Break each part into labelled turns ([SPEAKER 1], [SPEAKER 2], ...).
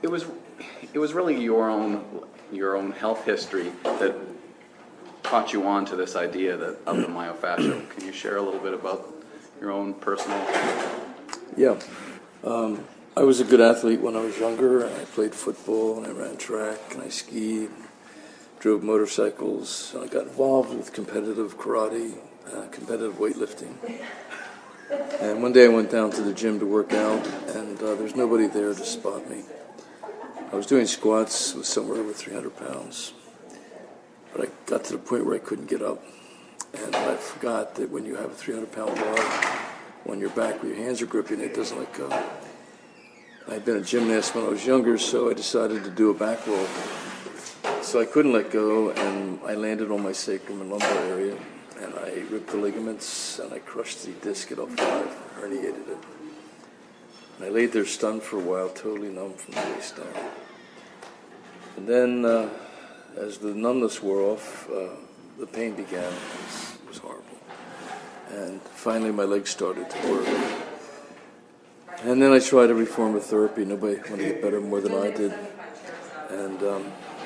[SPEAKER 1] it was really your own health history that caught you on to this idea that of the myofascial. Can you share a little bit about your own personal?
[SPEAKER 2] Yeah. I was a good athlete when I was younger. I played football, and I ran track, and I skied, drove motorcycles. I got involved with competitive karate, competitive weightlifting. And one day I went down to the gym to work out, and there's nobody there to spot me. I was doing squats with somewhere over 300 pounds, but I got to the point where I couldn't get up. And I forgot that when you have a 300-pound bar on your back where your hands are gripping, it doesn't let go. I'd been a gymnast when I was younger, so I decided to do a back roll. So I couldn't let go, and I landed on my sacrum and lumbar area, and I ripped the ligaments, and I crushed the disc at L5, herniated it. And I laid there stunned for a while, totally numb from the waist down. And then, as the numbness wore off, the pain began. It was horrible. And finally my legs started to work. And then I tried every form of therapy. Nobody wanted to get better more than I did. And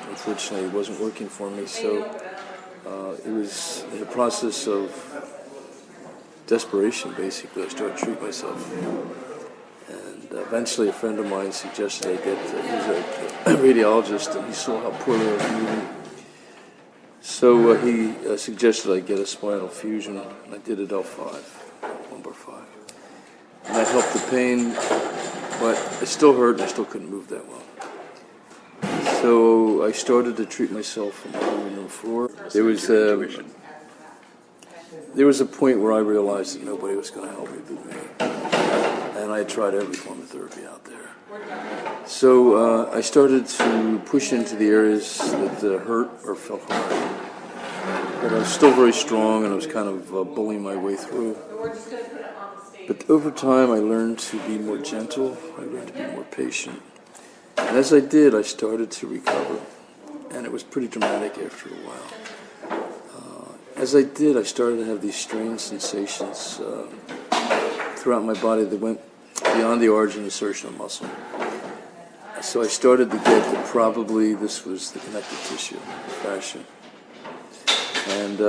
[SPEAKER 2] unfortunately it wasn't working for me. So it was in the process of desperation, basically. I started to treat myself. And eventually a friend of mine suggested I get, he was a radiologist, and he saw how poorly I was moving. So he suggested I get a spinal fusion, and I did it L5, lumbar 5. And that helped the pain, but it still hurt, and I still couldn't move that well. So I started to treat myself on my living room floor. There was a point where I realized that nobody was going to help me but me. And I tried every form of therapy out there. So I started to push into the areas that hurt or felt hard. But I was still very strong, and I was kind of bullying my way through. But over time, I learned to be more gentle. I learned to be more patient. And as I did, I started to recover. And it was pretty dramatic after a while. As I did, I started to have these strange sensations throughout my body that went beyond the origin and insertion of muscle. So I started to get that probably this was the connective tissue, the fascia. And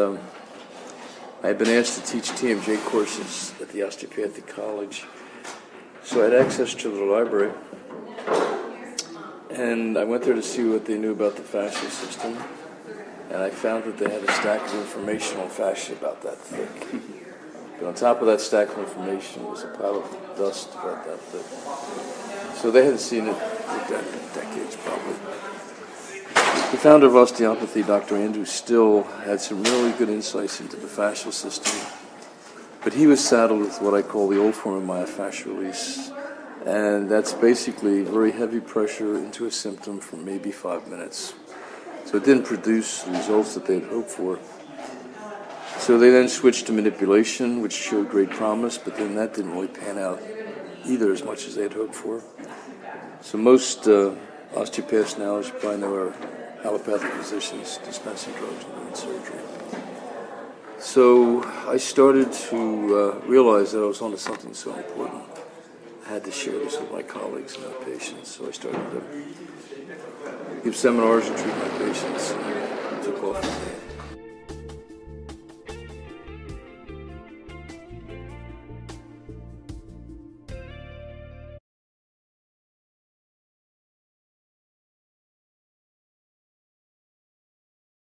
[SPEAKER 2] I had been asked to teach TMJ courses at the osteopathic college. So I had access to the library. And I went there to see what they knew about the fascia system. And I found that they had a stack of information on fascia about that thick. But on top of that stack of information was a pile of dust about that thick. So they hadn't seen it in decades, probably. The founder of osteopathy, Dr. Andrew Still, had some really good insights into the fascial system. But he was saddled with what I call the old form of myofascial release. And that's basically very heavy pressure into a symptom for maybe 5 minutes. So it didn't produce the results that they'd hoped for. So they then switched to manipulation, which showed great promise, but then that didn't really pan out either as much as they had hoped for. So most osteopaths now, as you probably know, are allopathic physicians dispensing drugs and doing surgery. So I started to realize that I was onto something so important. I had to share this with my colleagues and my patients, so I started to give seminars and treat my patients, and it took off from there.